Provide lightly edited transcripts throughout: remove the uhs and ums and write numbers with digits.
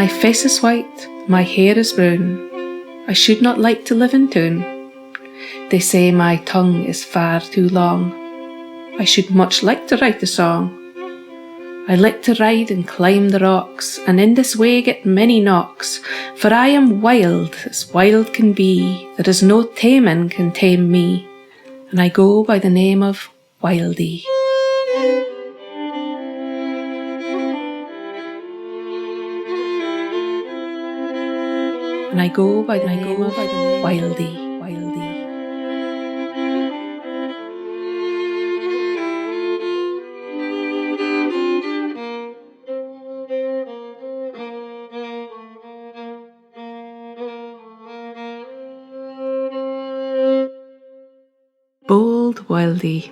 My face is white, my hair is brown, I should not like to live in town. They say my tongue is far too long, I should much like to write a song. I like to ride and climb the rocks, and in this way get many knocks, for I am wild as wild can be, there is no taming can tame me, and I go by the name of Wildie. And I go by the name of Wildie. Bold Wildie.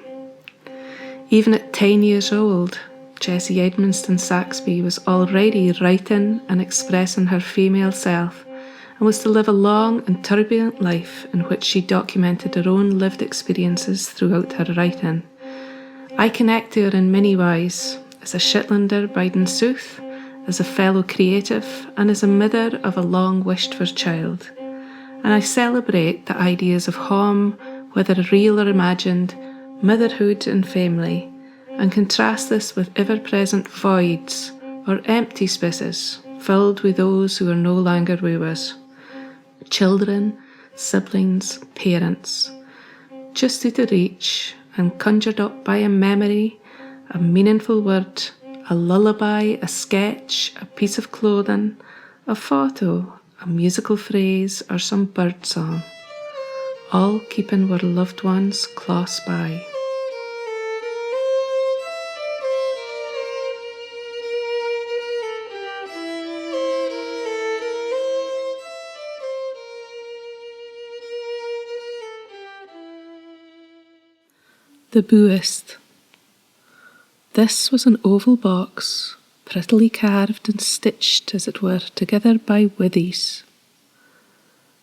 Even at 10 years old, Jessie Edmondston Saxby was already writing and expressing her female self, and was to live a long and turbulent life in which she documented her own lived experiences throughout her writing. I connect to her in many ways, as a Shetlander biding sooth, as a fellow creative, and as a mother of a long wished for child. And I celebrate the ideas of home, whether real or imagined, motherhood and family, and contrast this with ever-present voids or empty spaces filled with those who are no longer with us. Children, siblings, parents, just out of reach and conjured up by a memory, a meaningful word, a lullaby, a sketch, a piece of clothing, a photo, a musical phrase, or some bird song, all keeping our loved ones close by. The Buist. This was an oval box, prettily carved and stitched, as it were, together by withies.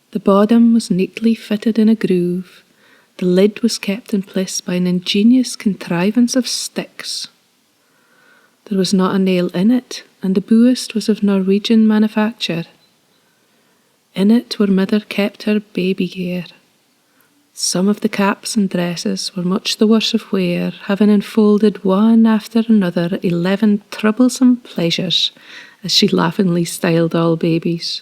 The bottom was neatly fitted in a groove. The lid was kept in place by an ingenious contrivance of sticks. There was not a nail in it, and the Buist was of Norwegian manufacture. In it were mother kept her baby gear. Some of the caps and dresses were much the worse of wear, having enfolded one after another 11 troublesome pleasures, as she laughingly styled all babies.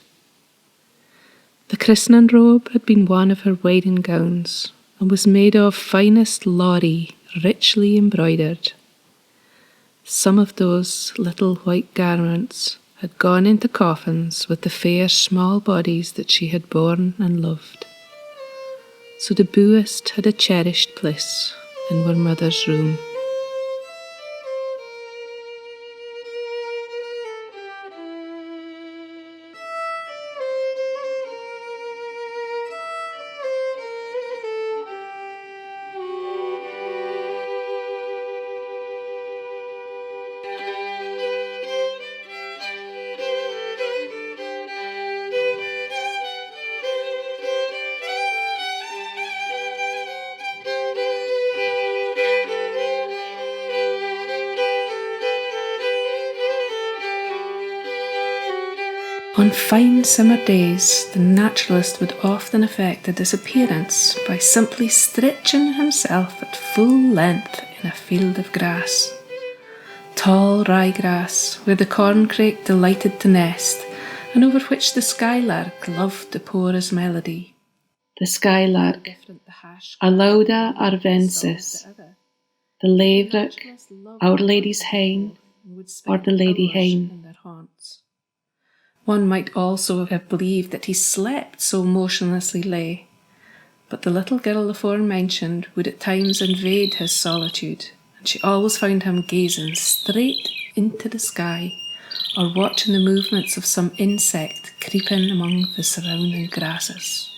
The christening robe had been one of her wedding gowns, and was made of finest lorry, richly embroidered. Some of those little white garments had gone into coffins with the fair small bodies that she had borne and loved. So the Buist had a cherished place in her mother's room. On fine summer days, the naturalist would often effect a disappearance by simply stretching himself at full length in a field of grass. Tall ryegrass, where the corncrake delighted to nest, and over which the skylark loved to pour his melody. The skylark, Alauda arvensis, the laverick, Our Lady's Hine, or the Lady Hine. One might also have believed that he slept, so motionlessly lay, but the little girl aforementioned would at times invade his solitude, and she always found him gazing straight into the sky, or watching the movements of some insect creeping among the surrounding grasses.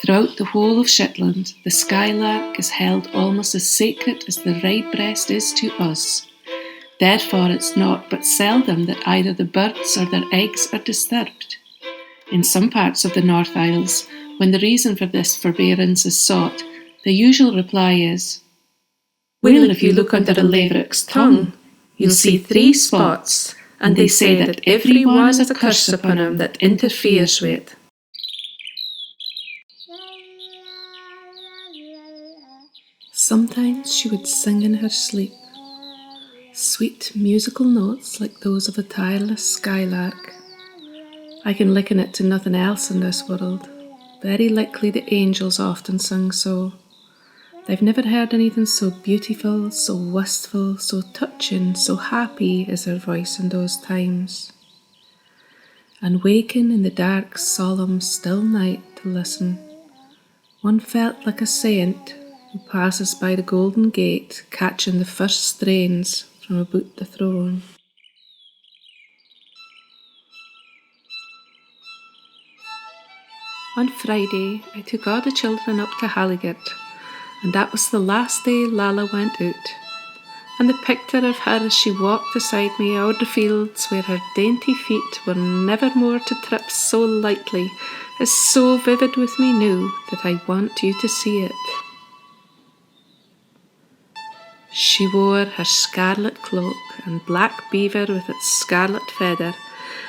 Throughout the whole of Shetland, the skylark is held almost as sacred as the redbreast is to us. Therefore it's not but seldom that either the birds or their eggs are disturbed. In some parts of the North Isles, when the reason for this forbearance is sought, the usual reply is, "Well, if you look under a laverick's tongue, you'll see 3 spots, and they say that every one is a curse upon him that interferes with it. Sometimes she would sing in her sleep, sweet musical notes like those of a tireless skylark. I can liken it to nothing else in this world. Very likely the angels often sing so. They've never heard anything so beautiful, so wistful, so touching, so happy as her voice in those times. And waking in the dark, solemn, still night to listen, one felt like a saint who passes by the golden gate, catching the first strains from about the throne. On Friday, I took all the children up to Halligarth, and that was the last day Lala went out. And the picture of her as she walked beside me o'er the fields where her dainty feet were never more to trip so lightly is so vivid with me now that I want you to see it. She wore her scarlet cloak and black beaver with its scarlet feather,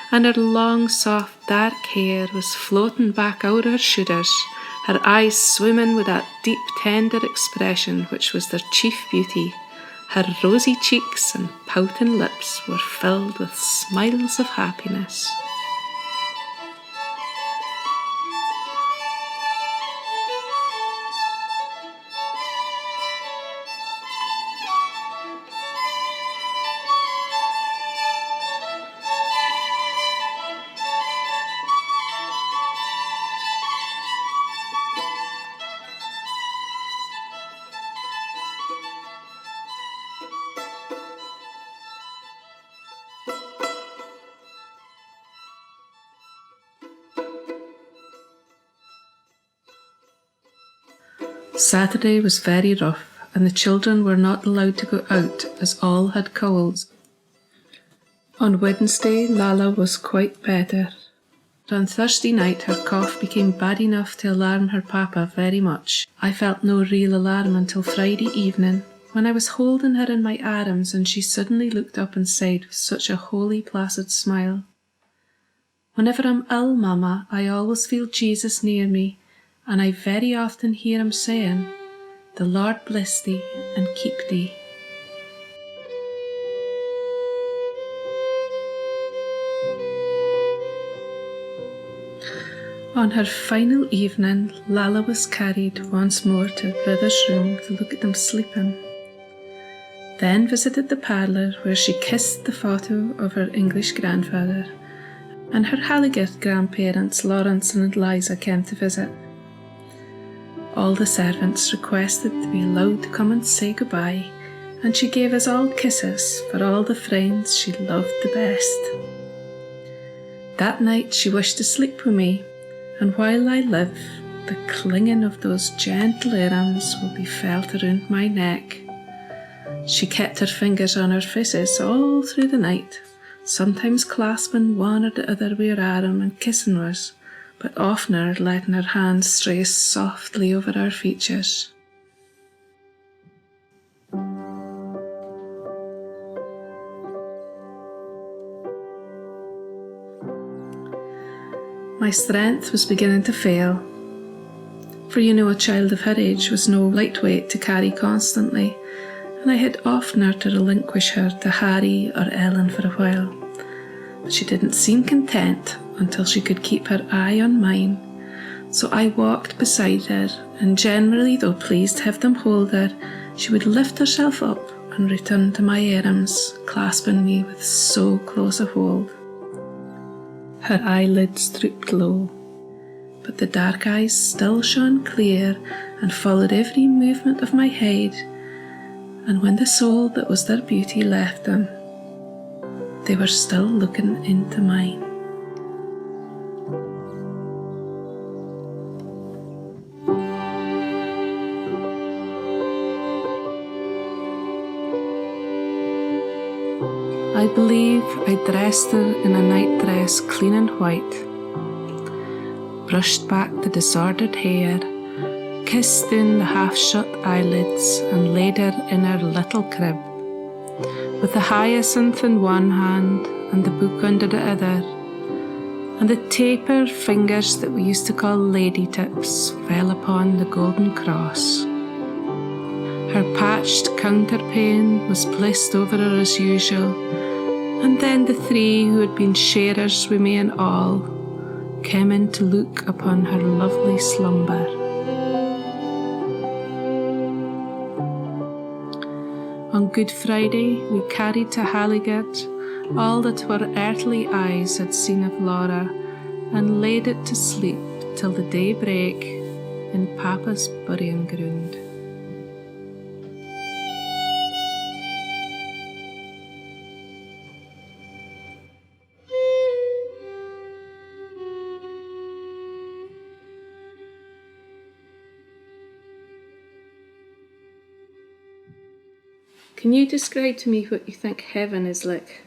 and her long, soft, dark hair was floating back over her shoulders, her eyes swimming with that deep, tender expression which was their chief beauty. Her rosy cheeks and pouting lips were filled with smiles of happiness. Saturday was very rough, and the children were not allowed to go out as all had colds. On Wednesday, Lala was quite better. On Thursday night, her cough became bad enough to alarm her papa very much. I felt no real alarm until Friday evening, when I was holding her in my arms and she suddenly looked up and said with such a holy, placid smile, "Whenever I'm ill, Mama, I always feel Jesus near me, and I very often hear him saying, 'The Lord bless thee and keep thee.'" On her final evening, Lala was carried once more to her brother's room to look at them sleeping. Then visited the parlour where she kissed the photo of her English grandfather, and her Halligarth grandparents Laurence and Eliza came to visit. All the servants requested to be allowed to come and say goodbye, and she gave us all kisses for all the friends she loved the best. That night she wished to sleep with me, and while I live, the clinging of those gentle arms will be felt around my neck. She kept her fingers on our faces all through the night, sometimes clasping one or the other with her arm and kissing us, but oftener letting her hands stray softly over our features. My strength was beginning to fail, for a child of her age was no lightweight to carry constantly, and I had oftener to relinquish her to Harry or Ellen for a while. But she didn't seem content until she could keep her eye on mine, so I walked beside her, and generally, though pleased to have them hold her, she would lift herself up and return to my arms, clasping me with so close a hold. Her eyelids drooped low, but the dark eyes still shone clear and followed every movement of my head, and when the soul that was their beauty left them, they were still looking into mine. I believe I dressed her in a night dress clean and white, brushed back the disordered hair, kissed in the half-shut eyelids, and laid her in her little crib, with the hyacinth in one hand and the book under the other, and the taper fingers that we used to call lady tips fell upon the golden cross. Her patched counterpane was placed over her as usual, and then the three who had been sharers with me in all came in to look upon her lovely slumber. On Good Friday we carried to Halligarth all that our earthly eyes had seen of Laura, and laid it to sleep till the day break in Papa's burying ground. Can you describe to me what you think heaven is like?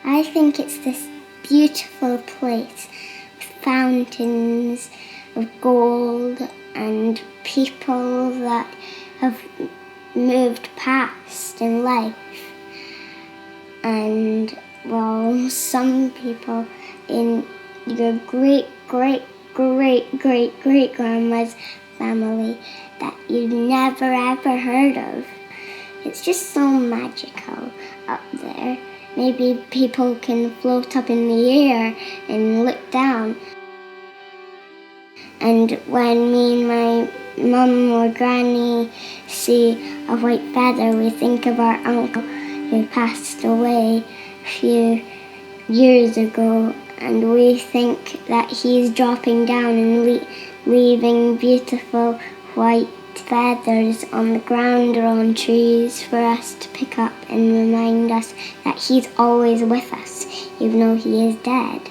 I think it's this beautiful place with fountains of gold and people that have moved past in life. And, well, some people in your great-great-great-great-great-grandma's family that you've never ever heard of. It's just so magical up there. Maybe people can float up in the air and look down. And when me and my mum or granny see a white feather, we think of our uncle who passed away a few years ago, and we think that he's dropping down and leaving beautiful white feathers on the ground or on trees for us to pick up and remind us that he's always with us, even though he is dead.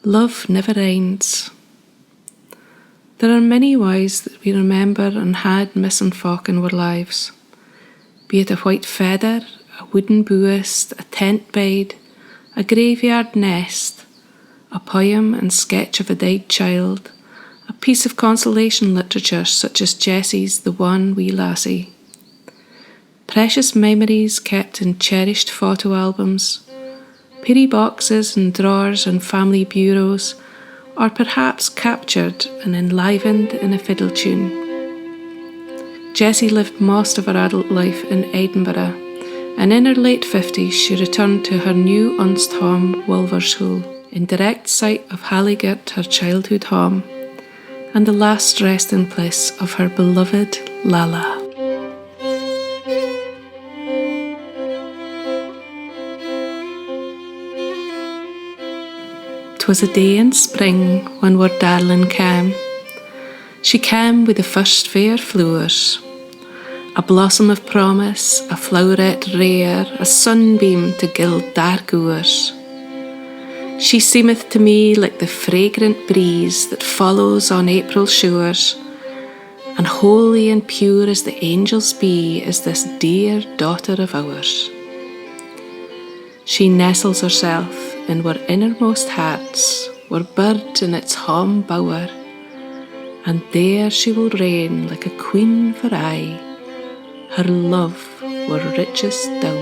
Love never ends. There are many ways that we remember and had missing folk in our lives, be it a white feather, a wooden buist, a tent bed, a graveyard nest, a poem and sketch of a dead child, a piece of consolation literature such as Jessie's The One Wee Lassie. Precious memories kept in cherished photo albums, peery boxes and drawers and family bureaus, or perhaps captured and enlivened in a fiddle tune. Jessie lived most of her adult life in Edinburgh, and in her late 50s she returned to her new Unst home, Wolvershool, in direct sight of Halligarth, her childhood home, and the last resting place of her beloved Lala. 'Twas a day in spring when our darling came. She came with the first fair flowers, a blossom of promise, a floweret rare, a sunbeam to gild dark hours. She seemeth to me like the fragrant breeze that follows on April shores, and holy and pure as the angels be is this dear daughter of ours. She nestles herself in our innermost hearts, our bird in its home bower, and there she will reign like a queen for aye, her love our richest dower.